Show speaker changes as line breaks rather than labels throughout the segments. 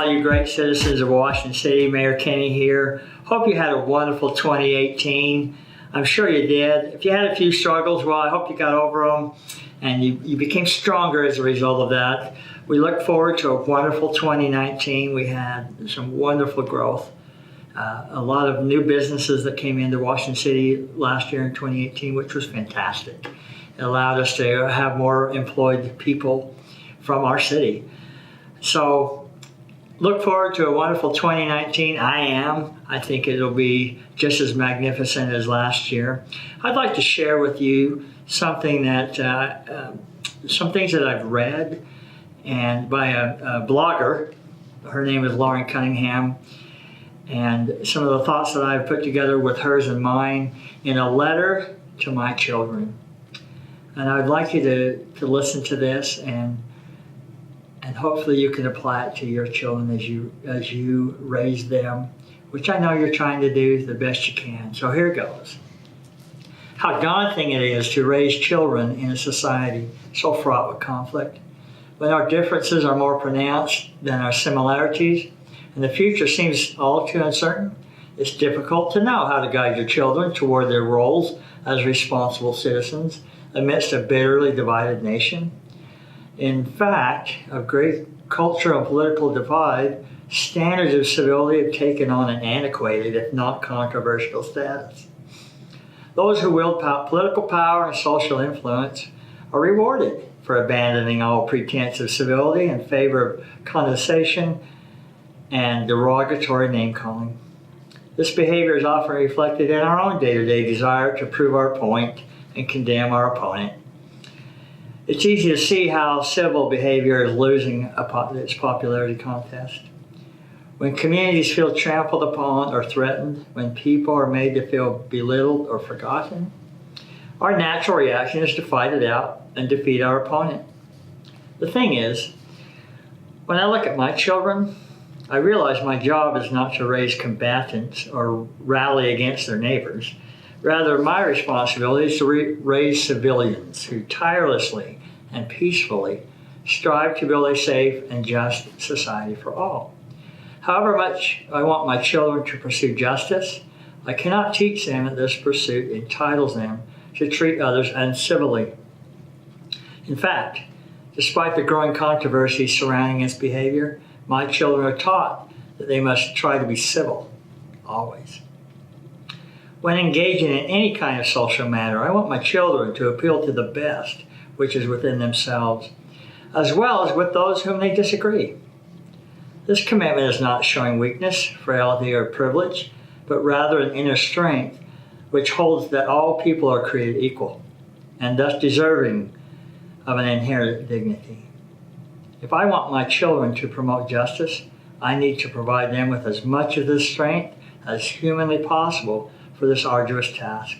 all you great citizens of Washington City. Mayor Kenny here. Hope you had a wonderful 2018. I'm sure you did. If you had a few struggles, well, I hope you got over them and you became stronger as a result of that. We look forward to a wonderful 2019. We had some wonderful growth. A lot of new businesses that came into Washington City last year in 2018, which was fantastic. It allowed us to have more employed people from our city. So look forward to a wonderful 2019. I think it'll be just as magnificent as last year. I'd like to share with you something that, some things that I've read and by a blogger. Her name is Lauren Cunningham. And some of the thoughts that I've put together with hers and mine in a letter to my children. And I'd like you to listen to this and hopefully you can apply it to your children as you raise them, which I know you're trying to do the best you can. So here it goes. How daunting it is to raise children in a society so fraught with conflict, when our differences are more pronounced than our similarities, and the future seems all too uncertain. It's difficult to know how to guide your children toward their roles as responsible citizens amidst a bitterly divided nation. In fact, a great cultural and political divide, standards of civility have taken on an antiquated, if not controversial, status. Those who wield political power and social influence are rewarded for abandoning all pretense of civility in favor of condescension and derogatory name-calling. This behavior is often reflected in our own day-to-day desire to prove our point and condemn our opponent. It's easy to see how civil behavior is losing its popularity contest. When communities feel trampled upon or threatened, when people are made to feel belittled or forgotten, our natural reaction is to fight it out and defeat our opponent. The thing is, when I look at my children, I realize my job is not to raise combatants or rally against their neighbors. Rather, my responsibility is to raise civilians who tirelessly and peacefully strive to build a safe and just society for all. However much I want my children to pursue justice, I cannot teach them that this pursuit entitles them to treat others uncivilly. In fact, despite the growing controversy surrounding its behavior, my children are taught that they must try to be civil, always. When engaging in any kind of social matter, I want my children to appeal to the best which is within themselves, as well as with those whom they disagree. This commitment is not showing weakness, frailty, or privilege, but rather an inner strength which holds that all people are created equal and thus deserving of an inherent dignity. If I want my children to promote justice, I need to provide them with as much of this strength as humanly possible for this arduous task.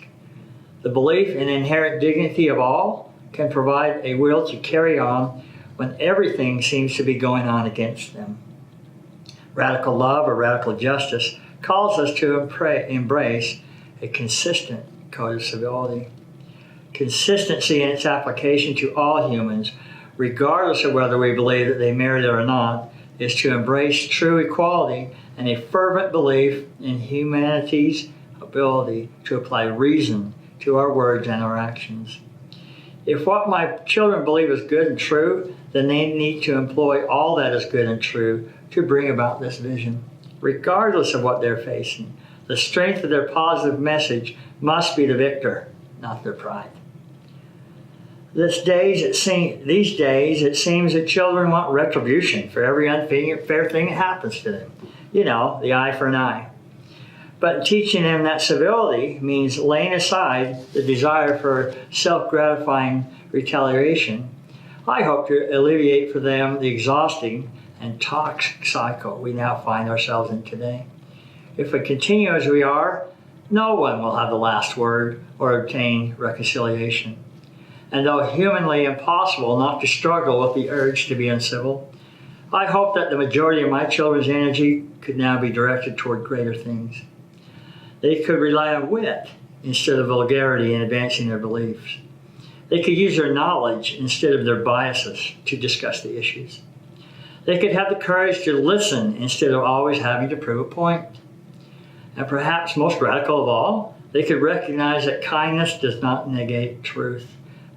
The belief in inherent dignity of all can provide a will to carry on when everything seems to be going on against them. Radical love or radical justice calls us to embrace a consistent code of civility. Consistency in its application to all humans, regardless of whether we believe that they merit it or not, is to embrace true equality and a fervent belief in humanity's ability to apply reason to our words and our actions. If what my children believe is good and true, then they need to employ all that is good and true to bring about this vision, regardless of what they're facing. The strength of their positive message must be the victor, not their pride. These days, it seems that children want retribution for every unfair thing that happens to them. You know, the eye for an eye. But teaching them that civility means laying aside the desire for self-gratifying retaliation. I hope to alleviate for them the exhausting and toxic cycle we now find ourselves in today. If we continue as we are, no one will have the last word or obtain reconciliation. And though humanly impossible not to struggle with the urge to be uncivil, I hope that the majority of my children's energy could now be directed toward greater things. They could rely on wit instead of vulgarity in advancing their beliefs. They could use their knowledge instead of their biases to discuss the issues. They could have the courage to listen instead of always having to prove a point. And perhaps most radical of all, they could recognize that kindness does not negate truth,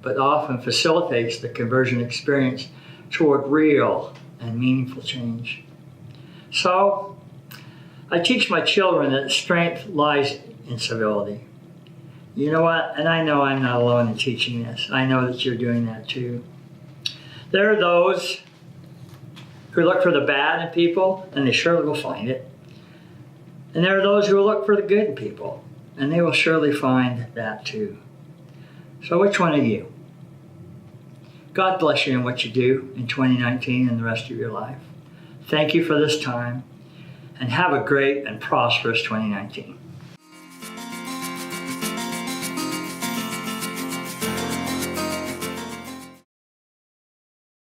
but often facilitates the conversion experience toward real and meaningful change. So, I teach my children that strength lies in civility. You know what? And I know I'm not alone in teaching this. I know that you're doing that too. There are those who look for the bad in people, and they surely will find it. And there are those who will look for the good in people, and they will surely find that too. So which one are you? God bless you in what you do in 2019 and the rest of your life. Thank you for this time, and have a great and prosperous 2019.